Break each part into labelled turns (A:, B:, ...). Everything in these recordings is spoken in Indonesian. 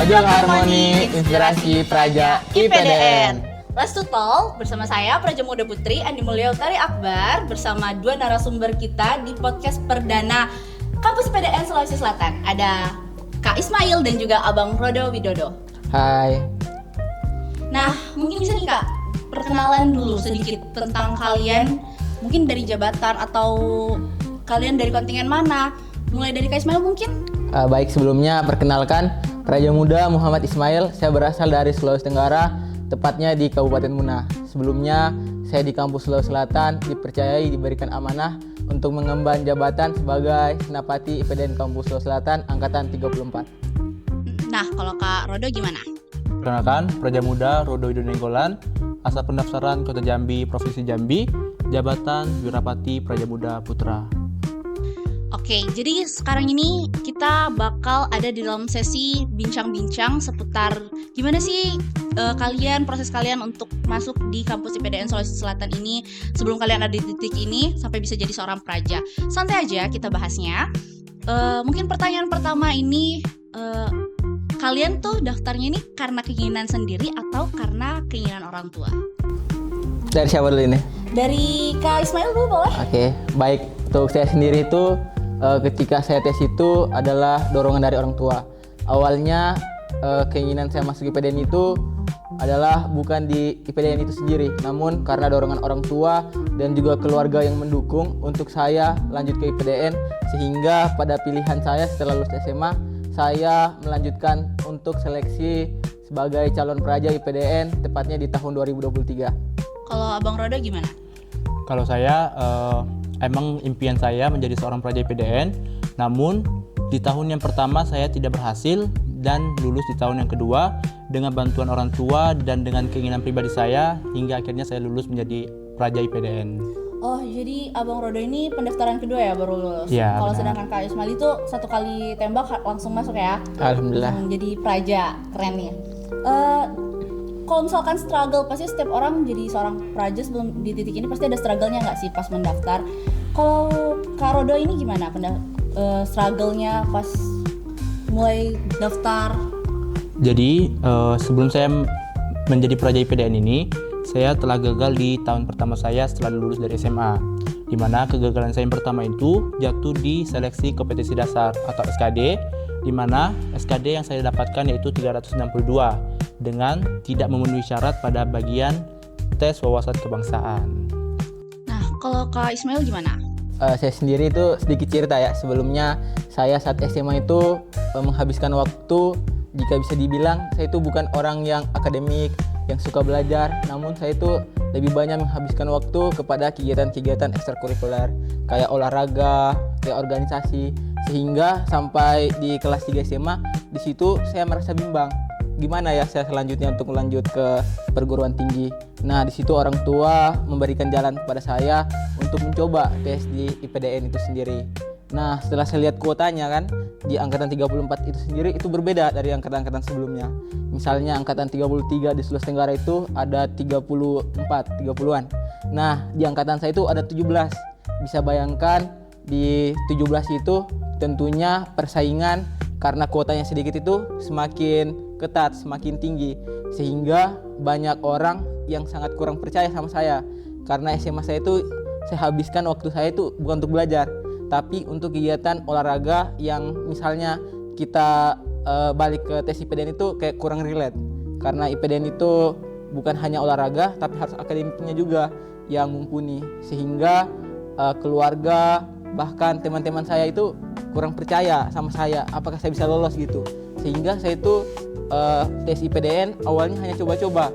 A: Pojok Harmoni Inspirasi Praja IPDN.
B: Let's to Talk bersama saya Praja Muda Putri Andi Mulya Utari Akbar bersama dua narasumber kita di podcast perdana Kampus IPDN Sulawesi Selatan. Ada Kak Ismail dan juga Abang Rodo Widodo.
A: Hai.
B: Nah, mungkin bisa nih Kak, perkenalan dulu sedikit tentang kalian, mungkin dari jabatan atau kalian dari kontingen mana? Mulai dari Kak Ismail mungkin?
A: Baik, sebelumnya perkenalkan Praja Muda Muhammad Ismail. Saya berasal dari Sulawesi Tenggara, tepatnya di Kabupaten Muna. Sebelumnya saya di kampus Sulawesi Selatan dipercayai diberikan amanah untuk mengemban jabatan sebagai Senapati IPDN Kampus Sulawesi Selatan Angkatan 34.
B: Nah, kalau Kak Rodo gimana?
C: Perkenalkan, Praja Muda Rodo Widodo Nenggolan, asal pendaftaran Kota Jambi, Provinsi Jambi, jabatan Wirapati Praja Muda Putra.
B: Oke, jadi sekarang ini kita bakal ada di dalam sesi bincang-bincang seputar gimana sih proses kalian untuk masuk di kampus IPDN Sulawesi Selatan ini sebelum kalian ada di titik ini sampai bisa jadi seorang praja. Santai aja kita bahasnya. Mungkin pertanyaan pertama ini, kalian tuh daftarnya ini karena keinginan sendiri atau karena keinginan orang tua?
A: Dari siapa dulu ini?
B: Dari Kak Ismail dulu boleh?
A: Oke, baik. Untuk saya sendiri itu ketika saya tes itu adalah dorongan dari orang tua. Awalnya keinginan saya masuk IPDN itu adalah bukan di IPDN itu sendiri, namun karena dorongan orang tua dan juga keluarga yang mendukung untuk saya lanjut ke IPDN, sehingga pada pilihan saya setelah lulus SMA, saya melanjutkan untuk seleksi sebagai calon praja IPDN tepatnya di tahun 2023.
B: Kalau Abang Rodo gimana?
C: Kalau saya, emang impian saya menjadi seorang praja IPDN, namun di tahun yang pertama saya tidak berhasil dan lulus di tahun yang kedua dengan bantuan orang tua dan dengan keinginan pribadi saya hingga akhirnya saya lulus menjadi praja IPDN.
B: Oh, jadi Abang Rodo ini pendaftaran kedua ya baru lulus?
C: Ya,
B: kalau
C: benar.
B: sedangkan Kak Ismail itu satu kali tembak langsung masuk ya?
A: Alhamdulillah.
B: Langsung jadi praja, keren nih. Kalau misalkan struggle, pasti setiap orang jadi seorang praja sebelum di titik ini pasti ada struggle-nya nggak sih pas mendaftar? Kalau Kak Rodo ini gimana struggle-nya pas mulai daftar?
C: Jadi sebelum saya menjadi praja IPDN ini, saya telah gagal di tahun pertama saya setelah lulus dari SMA, di mana kegagalan saya yang pertama itu jatuh di seleksi kompetensi dasar atau SKD, di mana SKD yang saya dapatkan yaitu 362 dengan tidak memenuhi syarat pada bagian tes wawasan kebangsaan.
B: Nah, kalau Kak Ismail gimana?
A: Saya sendiri itu sedikit cerita ya. Sebelumnya saya saat SMA itu menghabiskan waktu, jika bisa dibilang saya itu bukan orang yang akademik, yang suka belajar, namun saya itu lebih banyak menghabiskan waktu kepada kegiatan-kegiatan ekstrakurikuler kayak olahraga, kayak organisasi, sehingga sampai di kelas 3 SMA di situ saya merasa bimbang. Gimana ya saya selanjutnya untuk melanjut ke perguruan tinggi. Nah, di situ orang tua memberikan jalan kepada saya untuk mencoba tes di IPDN itu sendiri. Nah, setelah saya lihat kuotanya kan, di angkatan 34 itu sendiri itu berbeda dari angkatan-angkatan sebelumnya. Misalnya angkatan 33 di Sulawesi Tenggara itu ada 30-an. Nah, di angkatan saya itu ada 17. Bisa bayangkan di 17 itu tentunya persaingan karena kuotanya sedikit itu semakin ketat, semakin tinggi, sehingga banyak orang yang sangat kurang percaya sama saya karena SMA saya itu saya habiskan waktu saya itu bukan untuk belajar tapi untuk kegiatan olahraga yang misalnya kita balik ke tes IPDN itu kayak kurang relate karena IPDN itu bukan hanya olahraga tapi harus akademiknya juga yang mumpuni, sehingga keluarga bahkan teman-teman saya itu kurang percaya sama saya apakah saya bisa lolos gitu, sehingga saya itu tes IPDN awalnya hanya coba-coba.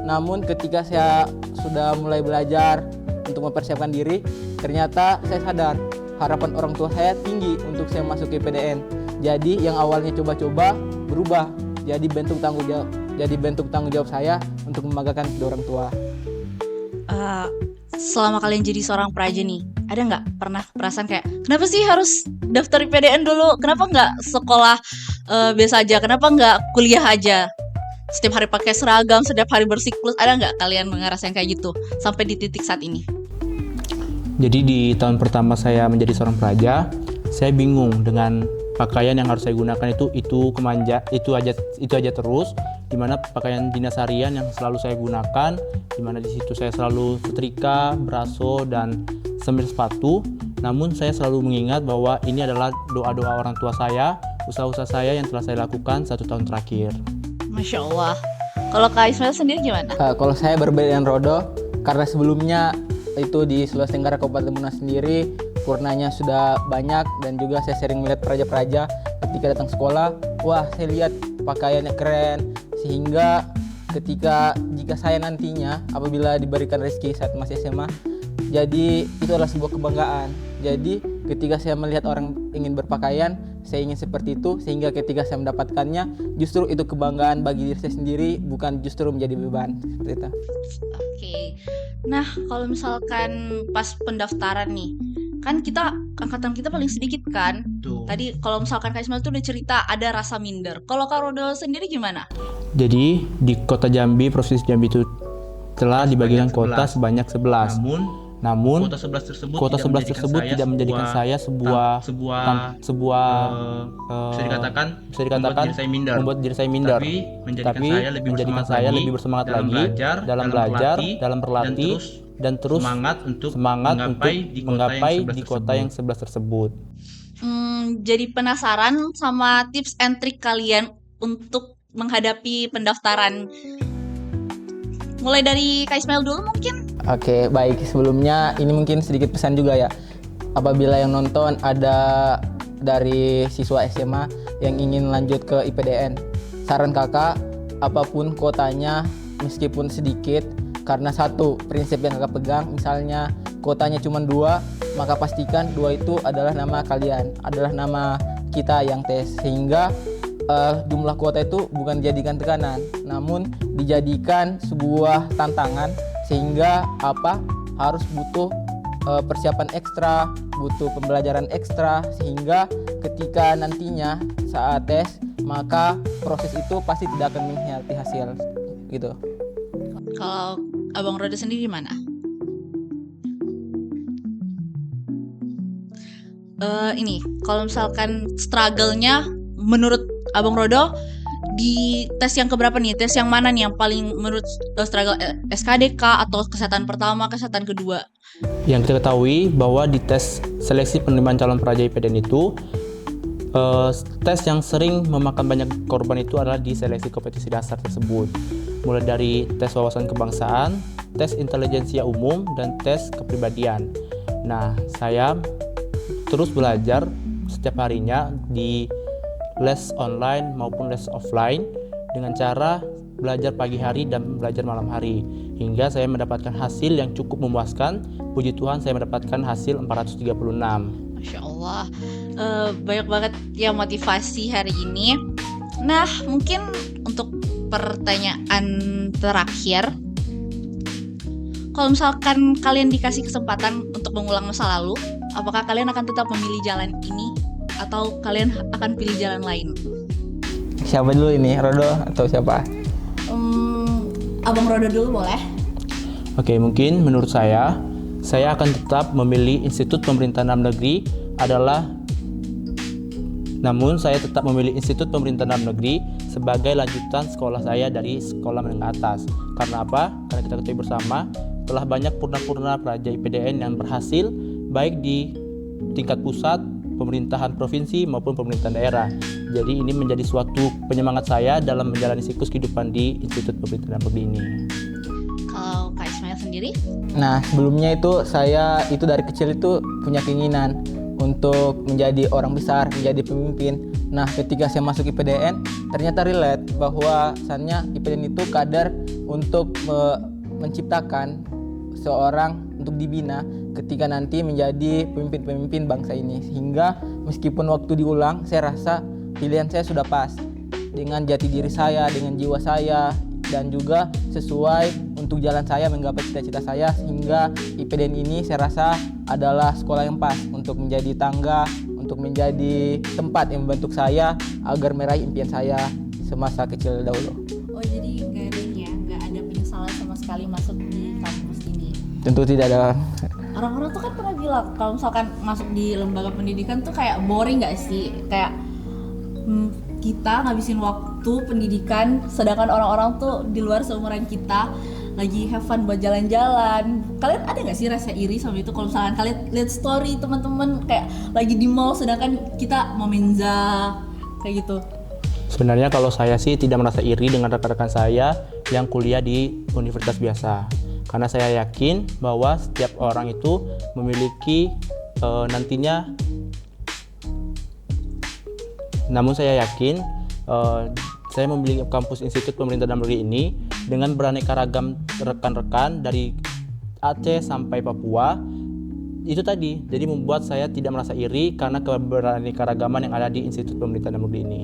A: Namun ketika saya sudah mulai belajar untuk mempersiapkan diri, ternyata saya sadar harapan orang tua saya tinggi untuk saya masuk ke IPDN. Jadi yang awalnya coba-coba berubah jadi bentuk tanggung jawab saya untuk membanggakan kedua orang tua.
B: Selama kalian jadi seorang praja nih, ada nggak pernah perasaan kayak kenapa sih harus daftar IPDN dulu? Kenapa nggak sekolah biasa aja? Kenapa nggak kuliah aja? Setiap hari pakai seragam, setiap hari bersiklus, ada nggak kalian ngerasain kayak gitu sampai di titik saat ini?
C: Jadi di tahun pertama saya menjadi seorang praja, saya bingung dengan pakaian yang harus saya gunakan itu itu aja terus, dimana pakaian dinas harian yang selalu saya gunakan, dimana di situ saya selalu setrika, braso, dan semir sepatu. Namun saya selalu mengingat bahwa ini adalah doa-doa orang tua saya, usaha-usaha saya yang telah saya lakukan 1 tahun terakhir.
B: Masya Allah. Kalau Kak Ismail sendiri gimana?
A: Kalau saya berbeda dengan Rodo, karena sebelumnya itu di Sulawesi Tenggara Kabupaten Buna sendiri purnanya sudah banyak, dan juga saya sering melihat praja-praja ketika datang sekolah. Wah, saya lihat pakaiannya keren, sehingga jika saya nantinya apabila diberikan rezeki saat masih SMA, jadi itu adalah sebuah kebanggaan. Jadi ketika saya melihat orang ingin berpakaian, saya ingin seperti itu, sehingga ketika saya mendapatkannya justru itu kebanggaan bagi diri saya sendiri, bukan justru menjadi beban seperti itu.
B: Oke. Nah, kalau misalkan pas pendaftaran nih, kan angkatan kita paling sedikit kan?
C: Tuh.
B: Tadi kalau misalkan Kak Ismail tuh udah cerita ada rasa minder. Kalau Kak Rodo sendiri gimana?
C: Jadi di Kota Jambi, Provinsi Jambi itu telah dibagikan kota sebanyak 11. Namun kota 11 tersebut tidak menjadikan saya sebuah bisa dikatakan membuat diri saya minder, tapi menjadikan saya lebih bersemangat lagi dalam belajar, dalam berlatih, dan terus semangat untuk menggapai di kota yang 11 tersebut.
B: Jadi penasaran sama tips and trik kalian untuk menghadapi pendaftaran. Mulai dari Kak Ismail dulu mungkin.
A: Oke, baik. Sebelumnya ini mungkin sedikit pesan juga ya. Apabila yang nonton ada dari siswa SMA yang ingin lanjut ke IPDN, saran kakak, apapun kuotanya meskipun sedikit, karena satu prinsip yang kakak pegang, misalnya kuotanya cuma 2, maka pastikan 2 itu adalah nama kalian, adalah nama kita yang tes, sehingga jumlah kuota itu bukan dijadikan tekanan, namun dijadikan sebuah tantangan, sehingga harus butuh persiapan ekstra, butuh pembelajaran ekstra, sehingga ketika nantinya saat tes, maka proses itu pasti tidak akan mengkhianati hasil gitu.
B: Kalau Abang Rodo sendiri gimana? Ini kalau misalkan struggle-nya menurut Abang Rodo di tes yang keberapa nih? Tes yang mana nih yang paling menurut struggle, SKDK atau kesehatan pertama, kesehatan kedua?
C: Yang kita ketahui bahwa di tes seleksi penerimaan calon praja IPDN itu tes yang sering memakan banyak korban itu adalah di seleksi kompetisi dasar tersebut, mulai dari tes wawasan kebangsaan, tes intelijensia umum, dan tes kepribadian. Nah, saya terus belajar setiap harinya di les online maupun les offline dengan cara belajar pagi hari dan belajar malam hari, hingga saya mendapatkan hasil yang cukup memuaskan. Puji Tuhan, saya mendapatkan hasil 436.
B: Masya Allah, banyak banget ya motivasi hari ini. Nah, mungkin untuk pertanyaan terakhir, kalau misalkan kalian dikasih kesempatan untuk mengulang masa lalu, apakah kalian akan tetap memilih jalan ini atau kalian akan pilih jalan lain?
A: Siapa dulu ini, Rodo atau siapa?
B: Abang Rodo dulu boleh.
C: Oke, mungkin menurut saya akan tetap memilih Institut Pemerintahan Dalam Negeri saya tetap memilih Institut Pemerintahan Dalam Negeri sebagai lanjutan sekolah saya dari sekolah menengah atas. Karena apa? Karena kita ketahui bersama, telah banyak purna-purna praja IPDN yang berhasil baik di tingkat pusat, pemerintahan provinsi maupun pemerintahan daerah. Jadi ini menjadi suatu penyemangat saya dalam menjalani siklus kehidupan di Institut Pemerintahan Dalam Negeri ini.
B: Kalau Kak Ismail sendiri?
A: Nah, sebelumnya itu saya dari kecil itu punya keinginan untuk menjadi orang besar, menjadi pemimpin. Nah, ketika saya masuk IPDN, ternyata relate bahwa sebenarnya IPDN itu kadar untuk menciptakan seorang untuk dibina ketika nanti menjadi pemimpin-pemimpin bangsa ini. Sehingga meskipun waktu diulang, saya rasa pilihan saya sudah pas dengan jati diri saya, dengan jiwa saya, dan juga sesuai untuk jalan saya menggapai cita-cita saya, sehingga IPDN ini saya rasa adalah sekolah yang pas untuk menjadi tangga, untuk menjadi tempat yang membentuk saya agar meraih impian saya semasa kecil dahulu.
B: Oh, jadi nggak ada penyesalan sama sekali masuk di kampus ini?
A: Tentu tidak ada.
B: Orang-orang tuh kan pernah bilang kalau misalkan masuk di lembaga pendidikan tuh kayak boring nggak sih? Kayak kita ngabisin waktu pendidikan, sedangkan orang-orang tuh di luar seumuran kita lagi have fun buat jalan-jalan. Kalian ada nggak sih rasa iri sama itu? Kalau misalkan kalian lihat story teman-teman kayak lagi di mall, sedangkan kita mau menza kayak gitu.
C: Sebenarnya kalau saya sih tidak merasa iri dengan rekan-rekan saya yang kuliah di universitas biasa. Karena saya yakin bahwa setiap orang itu memiliki nantinya. Namun saya yakin saya memilih kampus Institut Pemerintah Dalam Negeri ini dengan beraneka ragam rekan-rekan dari Aceh sampai Papua. Itu tadi, jadi membuat saya tidak merasa iri karena keberaneka-ragaman yang ada di Institut Pemerintah Dalam Negeri ini.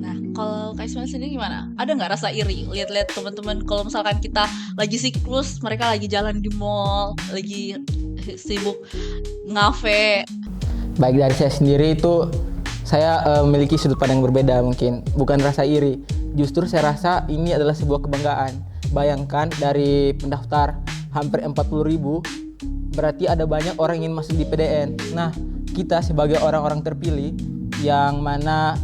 B: Nah, kalau Kak Ismail sendiri gimana? Ada nggak rasa iri lihat-lihat teman-teman kalau misalkan kita lagi siklus, mereka lagi jalan di mall, lagi sibuk ngafe?
A: Baik dari saya sendiri itu saya memiliki sudut pandang berbeda mungkin, bukan rasa iri. Justru saya rasa ini adalah sebuah kebanggaan. Bayangkan dari pendaftar hampir 40.000, berarti ada banyak orang yang ingin masuk di PDN. Nah, kita sebagai orang-orang terpilih yang mana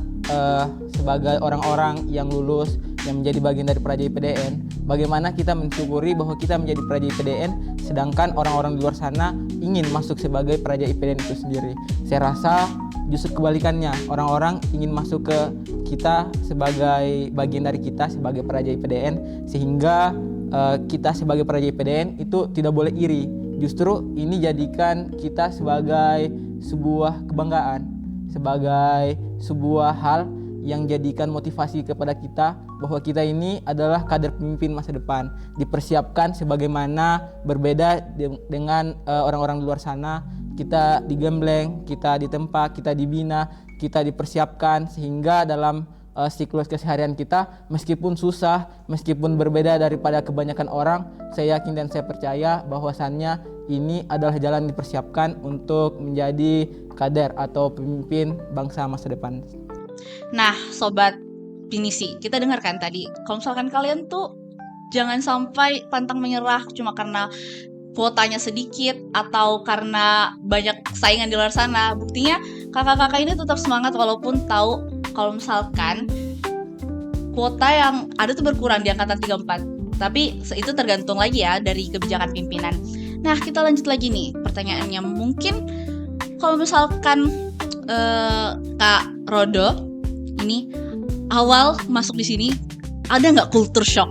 A: sebagai orang-orang yang lulus, yang menjadi bagian dari Praja PDN, bagaimana kita mensyukuri bahwa kita menjadi Praja PDN, sedangkan orang-orang di luar sana ingin masuk sebagai Praja PDN itu sendiri. Saya rasa justru kebalikannya, orang-orang ingin masuk ke kita sebagai bagian dari kita sebagai Praja PDN, sehingga kita sebagai Praja PDN itu tidak boleh iri. Justru ini jadikan kita sebagai sebuah kebanggaan, sebagai sebuah hal yang jadikan motivasi kepada kita bahwa kita ini adalah kader pemimpin masa depan, dipersiapkan sebagaimana berbeda dengan orang-orang di luar sana. Kita digembleng, kita ditempa, kita dibina, kita dipersiapkan sehingga dalam siklus keseharian kita meskipun susah, meskipun berbeda daripada kebanyakan orang, saya yakin dan saya percaya bahwasannya ini adalah jalan dipersiapkan untuk menjadi kader atau pemimpin bangsa masa depan.
B: Nah, sobat Pinisi, kita dengarkan tadi, kalau misalkan kalian tuh jangan sampai pantang menyerah cuma karena kuotanya sedikit atau karena banyak saingan di luar sana. Buktinya kakak-kakak ini tetap semangat walaupun tahu kalau misalkan kuota yang ada tuh berkurang di angkatan 34. Tapi itu tergantung lagi ya dari kebijakan pimpinan. Nah, kita lanjut lagi nih pertanyaannya. Mungkin kalau misalkan Kak Rodo ini awal masuk di sini ada nggak culture shock?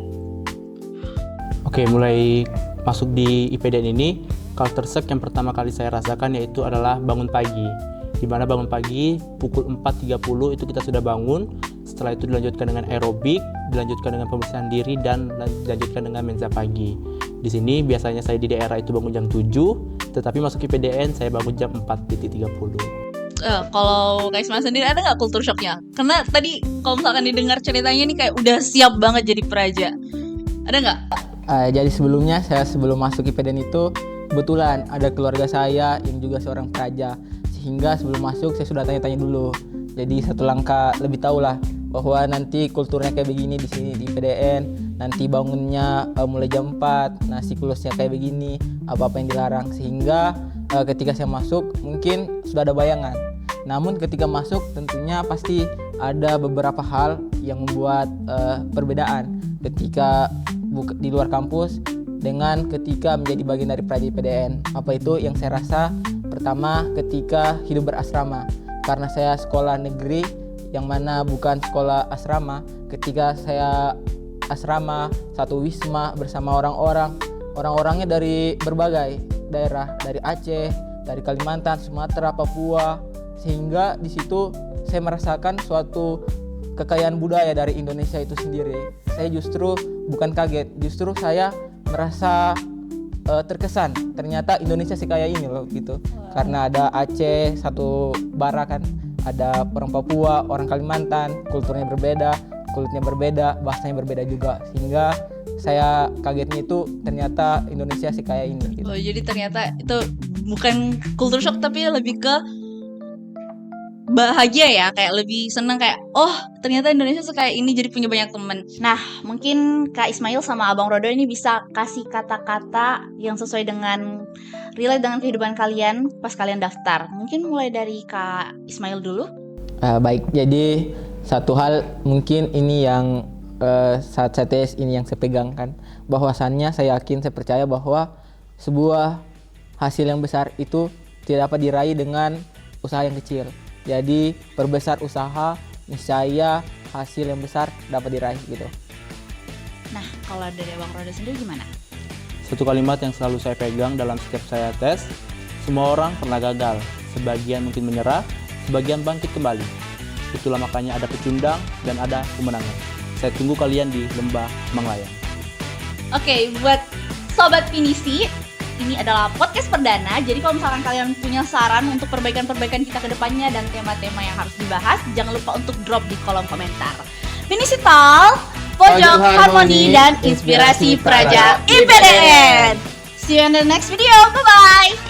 C: Oke, mulai masuk di IPDN ini, culture shock yang pertama kali saya rasakan yaitu adalah bangun pagi. Di mana bangun pagi pukul 4.30 itu kita sudah bangun. Setelah itu dilanjutkan dengan aerobik, dilanjutkan dengan pembersihan diri dan dilanjutkan dengan mensa pagi. Di sini biasanya saya di daerah itu bangun jam 7, tetapi masuk IPDN saya bangun jam 4.30.
B: Kalau Kak Ismail sendiri ada nggak culture shocknya? Karena tadi kalau misalkan didengar ceritanya nih kayak udah siap banget jadi praja. Ada nggak?
A: Jadi sebelumnya sebelum masuk IPDN itu kebetulan ada keluarga saya yang juga seorang praja, sehingga sebelum masuk saya sudah tanya-tanya dulu. Jadi satu langkah lebih tahu lah bahwa nanti kulturnya kayak begini di sini di IPDN, nanti bangunnya mulai jam 4, nah siklusnya kayak begini, apa-apa yang dilarang, sehingga ketika saya masuk mungkin sudah ada bayangan. Namun ketika masuk tentunya pasti ada beberapa hal yang membuat perbedaan ketika di luar kampus dengan ketika menjadi bagian dari Praja PDN. Apa itu yang saya rasa? Pertama, ketika hidup berasrama. Karena saya sekolah negeri yang mana bukan sekolah asrama, ketika saya asrama satu wisma bersama orang-orangnya dari berbagai daerah, dari Aceh, dari Kalimantan, Sumatera, Papua, sehingga di situ saya merasakan suatu kekayaan budaya dari Indonesia itu sendiri. Saya justru bukan kaget, justru saya merasa terkesan ternyata Indonesia sekaya ini loh gitu. Karena ada Aceh satu bara kan, ada orang Papua, orang Kalimantan, kulturnya berbeda, kulitnya berbeda, bahasanya berbeda juga, sehingga saya kagetnya itu ternyata Indonesia sekaya ini gitu.
B: Oh, jadi ternyata itu bukan culture shock tapi lebih ke bahagia ya, kayak lebih seneng kayak oh ternyata Indonesia sekaya ini jadi punya banyak temen. Nah, mungkin Kak Ismail sama Abang Rodo ini bisa kasih kata-kata yang sesuai dengan relate dengan kehidupan kalian pas kalian daftar. Mungkin mulai dari Kak Ismail dulu.
A: Baik, jadi satu hal mungkin ini yang saat saya tes ini yang saya pegangkan, bahwasannya saya yakin, saya percaya bahwa sebuah hasil yang besar itu tidak dapat diraih dengan usaha yang kecil. Jadi perbesar usaha, niscaya hasil yang besar dapat diraih gitu.
B: Nah, kalau dari Bang Roda sendiri gimana?
C: Satu kalimat yang selalu saya pegang dalam setiap saya tes, semua orang pernah gagal. Sebagian mungkin menyerah, sebagian bangkit kembali. Itulah makanya ada pecundang dan ada pemenangan. Saya tunggu kalian di Lembah Manglayang.
B: Oke, buat Sobat Pinisi, ini adalah podcast perdana. Jadi kalau misalkan kalian punya saran untuk perbaikan-perbaikan kita ke depannya dan tema-tema yang harus dibahas, jangan lupa untuk drop di kolom komentar. Pinisi Talk, Pojok Harmoni dan Inspirasi Praja IPDN. See you in the next video. Bye-bye.